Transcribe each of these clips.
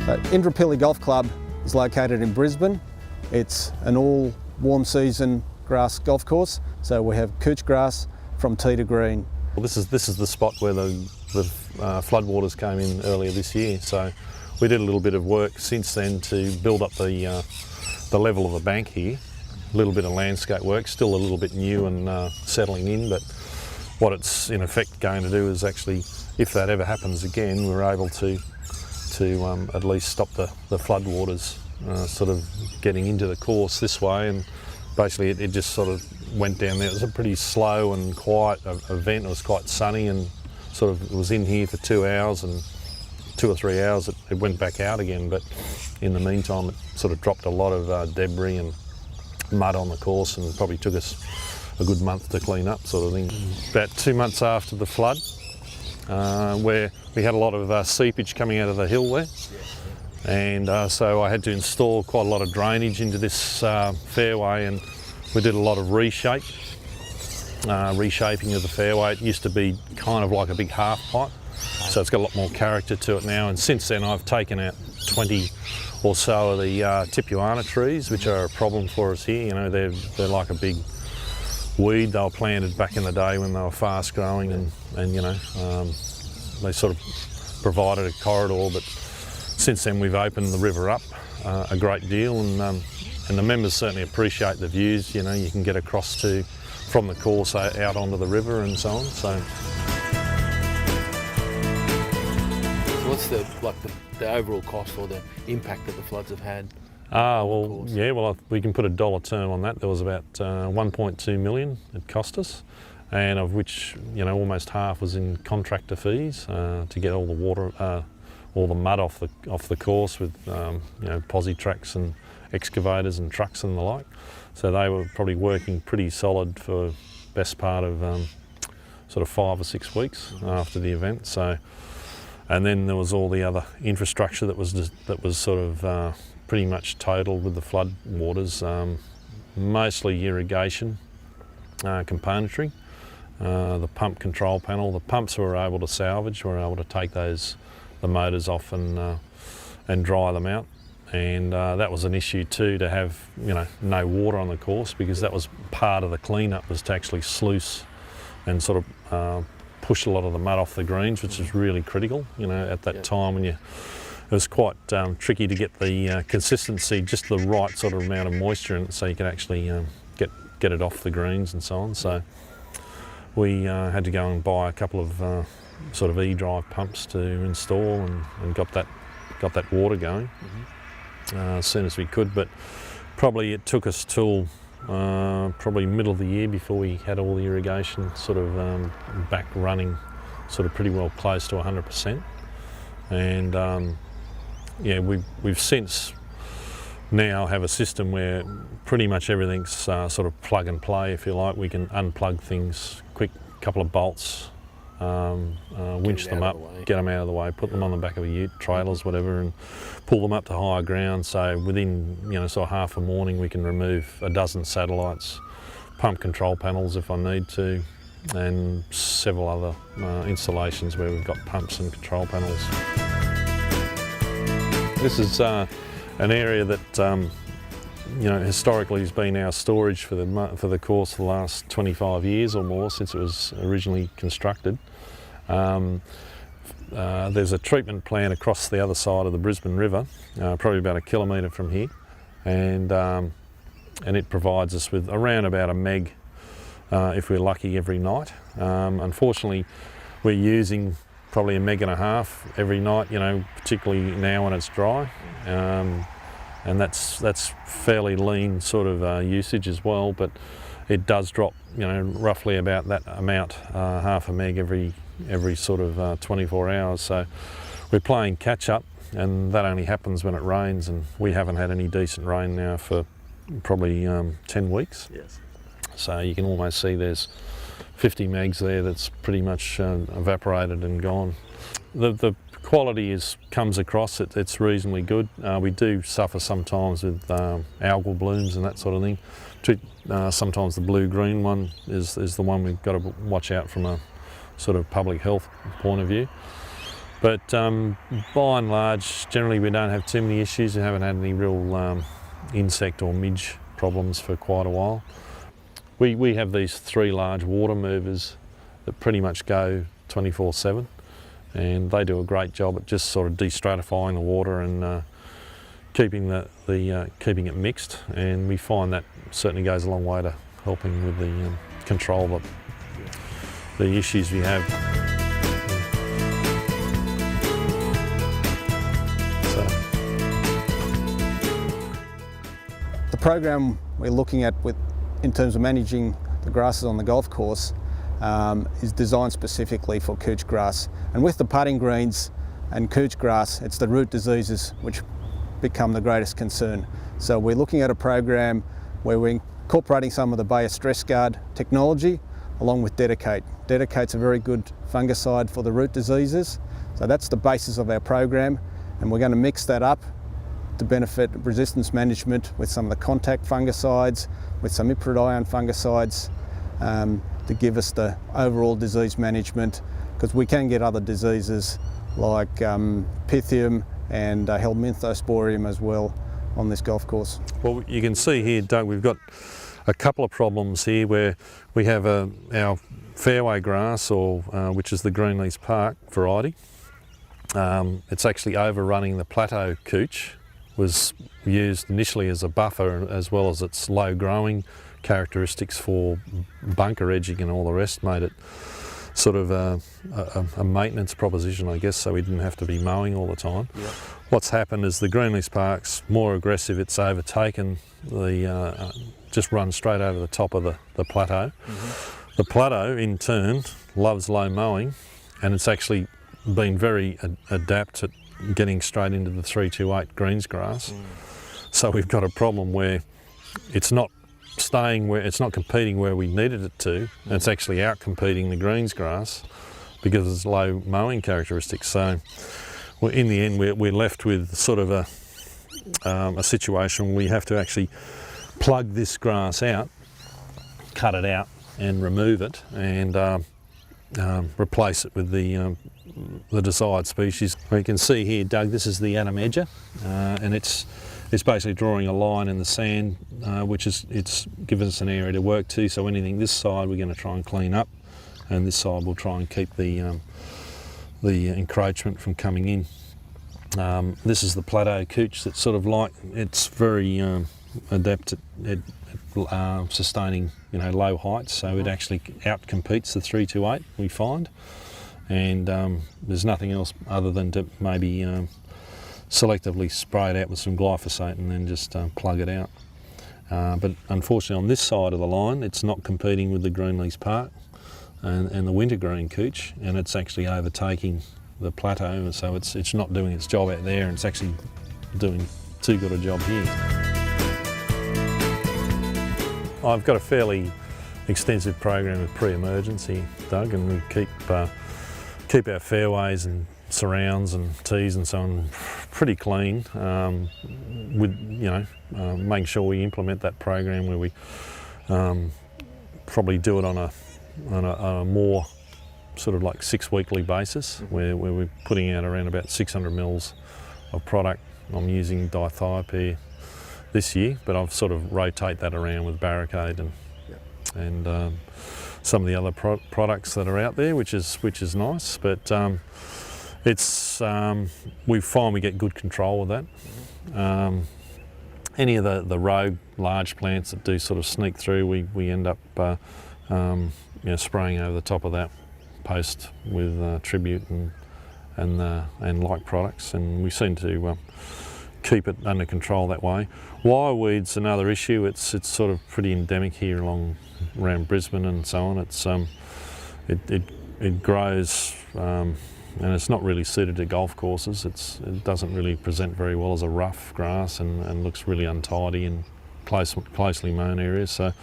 Indooroopilly Golf Club is located in Brisbane. It's an all warm season grass golf course, so we have couch grass from tee to green. Well, this is the spot where the floodwaters came in earlier this year, so we did a little bit of work since then to build up the level of the bank here. A little bit of landscape work, still a little bit new and settling in, but what it's in effect going to do is actually, if that ever happens again, we're able to at least stop the floodwaters sort of getting into the course this way, and basically it just sort of went down there. It was a pretty slow and quiet event. It was quite sunny, and sort of it was in here for 2 hours, and 2 or 3 hours it went back out again, but in the meantime it sort of dropped a lot of debris and mud on the course, and it probably took us a good month to clean up, sort of thing. About 2 months after the flood, where we had a lot of seepage coming out of the hill there, and so I had to install quite a lot of drainage into this fairway, and we did a lot of reshaping of the fairway. It used to be kind of like a big half pipe, so it's got a lot more character to it now, and since then I've taken out 20 or so of the tipuana trees, which are a problem for us here. You know, they're like a big weed. They were planted back in the day when they were fast growing, and you know, they sort of provided a corridor, but since then we've opened the river up a great deal, and the members certainly appreciate the views. You know, you can get across from the course out onto the river and so on. So what's the overall cost or the impact that the floods have had? We can put a dollar term on that. There was about 1.2 million it cost us, and of which, you know, almost half was in contractor fees to get all the water, all the mud off the course with you know, posi tracks and excavators and trucks and the like. So they were probably working pretty solid for best part of sort of 5 or 6 weeks after the event. So, and then there was all the other infrastructure that was sort of pretty much totaled with the flood waters, mostly irrigation componentry, the pump control panel. The pumps we were able to salvage. We were able to take the motors off and dry them out, and that was an issue too, to have, you know, no water on the course, because that was part of the clean-up, was to actually sluice and sort of push a lot of the mud off the greens, which is really critical, you know, at that time when it was quite tricky to get the consistency, just the right sort of amount of moisture in it, so you could actually get it off the greens and so on. So we had to go and buy a couple of sort of E-drive pumps to install, and got that water going as soon as we could. But probably it took us till probably middle of the year before we had all the irrigation sort of back running, sort of pretty well close to 100%. And yeah, we've since now have a system where pretty much everything's sort of plug and play, if you like. We can unplug things quick, couple of bolts, winch them up, get them out of the way, put them on the back of a ute, trailers, whatever, and pull them up to higher ground. So within, you know, sort of half a morning we can remove a dozen satellites, pump control panels if I need to, and several other installations where we've got pumps and control panels. This is an area that you know, historically has been our storage for the course for the last 25 years or more, since it was originally constructed. There's a treatment plant across the other side of the Brisbane River, probably about 1 kilometre from here, and it provides us with around about 1 meg, if we're lucky, every night. Unfortunately, we're using probably 1.5 meg every night, you know, particularly now when it's dry. And that's fairly lean sort of usage as well, but it does drop, you know, roughly about that amount, 0.5 meg every sort of 24 hours. So we're playing catch up, and that only happens when it rains, and we haven't had any decent rain now for probably 10 weeks. Yes. So you can almost see there's 50 megs there that's pretty much evaporated and gone. The quality comes across, it's reasonably good. We do suffer sometimes with algal blooms and that sort of thing. Sometimes the blue-green one is the one we've got to watch out from a sort of public health point of view. But by and large, generally we don't have too many issues. We haven't had any real insect or midge problems for quite a while. We have these 3 large water movers that pretty much go 24/7, and they do a great job at just sort of destratifying the water and keeping keeping it mixed. And we find that certainly goes a long way to helping with the control of the issues we have. The program we're looking at in terms of managing the grasses on the golf course is designed specifically for couch grass. And with the putting greens and couch grass, it's the root diseases which become the greatest concern. So we're looking at a program where we're incorporating some of the Bayer Stress Guard technology along with Dedicate. Dedicate's a very good fungicide for the root diseases. So that's the basis of our program, and we're going to mix that up to benefit resistance management with some of the contact fungicides, with some iprodione fungicides to give us the overall disease management, because we can get other diseases like Pythium and Helminthosporium as well on this golf course. Well, you can see here, Doug, we've got a couple of problems here where we have our fairway grass, or which is the Greenleaf Park variety. It's actually overrunning the plateau couch. Was used initially as a buffer, as well as its low growing characteristics for bunker edging and all the rest, made it sort of a maintenance proposition, I guess, so we didn't have to be mowing all the time. Yeah. What's happened is the Greenleaf Park's more aggressive. It's overtaken just run straight over the top of the plateau. Mm-hmm. The plateau in turn loves low mowing, and it's actually been very adept at getting straight into the 328 greens grass. So we've got a problem where it's not competing where we needed it to, and it's actually out competing the greens grass because of its low mowing characteristics. So in the end we're left with sort of a situation where we have to actually plug this grass out, cut it out and remove it, and replace it with the desired species. Well, you can see here, Doug, this is the Adam Edger, and it's basically drawing a line in the sand, it's given us an area to work to. So anything this side we're going to try and clean up, and this side we'll try and keep the encroachment from coming in. This is the plateau couch that's sort of like, it's very adept at sustaining low heights, so it actually outcompetes the 328 we find. And there's nothing else other than to maybe selectively spray it out with some glyphosate and then just plug it out. But unfortunately on this side of the line it's not competing with the Greenleaf Park and the wintergreen couch, and it's actually overtaking the plateau, and so it's not doing its job out there, and it's actually doing too good a job here. I've got a fairly extensive program of pre-emergency, Doug, and we keep our fairways and surrounds and tees and so on pretty clean, with making sure we implement that program where we probably do it on a more sort of like 6-weekly basis, where we're putting out around about 600 mils of product. I'm using dithiopyr this year, but I've sort of rotate that around with Barricade and some of the other products that are out there, which is nice. But we find we get good control of that. Any of the rogue large plants that do sort of sneak through, we end up spraying over the top of that post with Tribute and like products, and we seem to keep it under control that way. Wireweed's another issue. It's sort of pretty endemic here around Brisbane and so on. It grows and it's not really suited to golf courses. It doesn't really present very well as a rough grass and looks really untidy in closely mown areas. So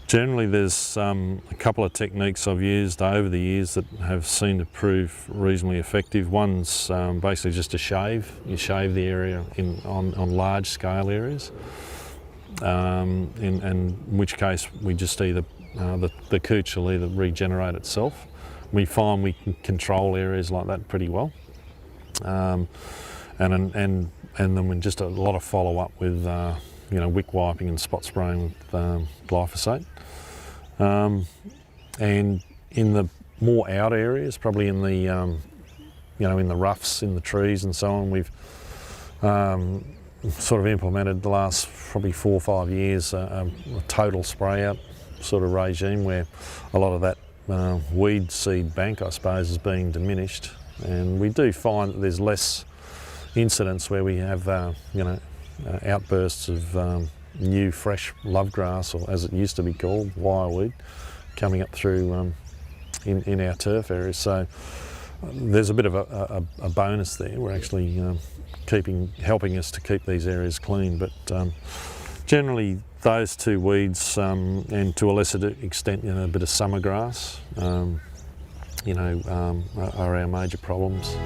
generally there's a couple of techniques I've used over the years that have seemed to prove reasonably effective. One's basically just to shave. You shave the area on large scale areas, in which case we just either, the couch will either regenerate itself. We find we can control areas like that pretty well. and then just a lot of follow up with wick wiping and spot spraying with glyphosate. And in the more out areas, probably in the in the roughs, in the trees and so on, we've sort of implemented the last probably 4 or 5 years a total spray out sort of regime where a lot of that weed seed bank, I suppose, is being diminished, and we do find that there's less incidents where we have outbursts of new fresh love grass, or as it used to be called, wireweed, coming up through in our turf areas. So there's a bit of a bonus there. We're actually helping us to keep these areas clean, but generally those two weeds, and to a lesser extent a bit of summer grass, are our major problems.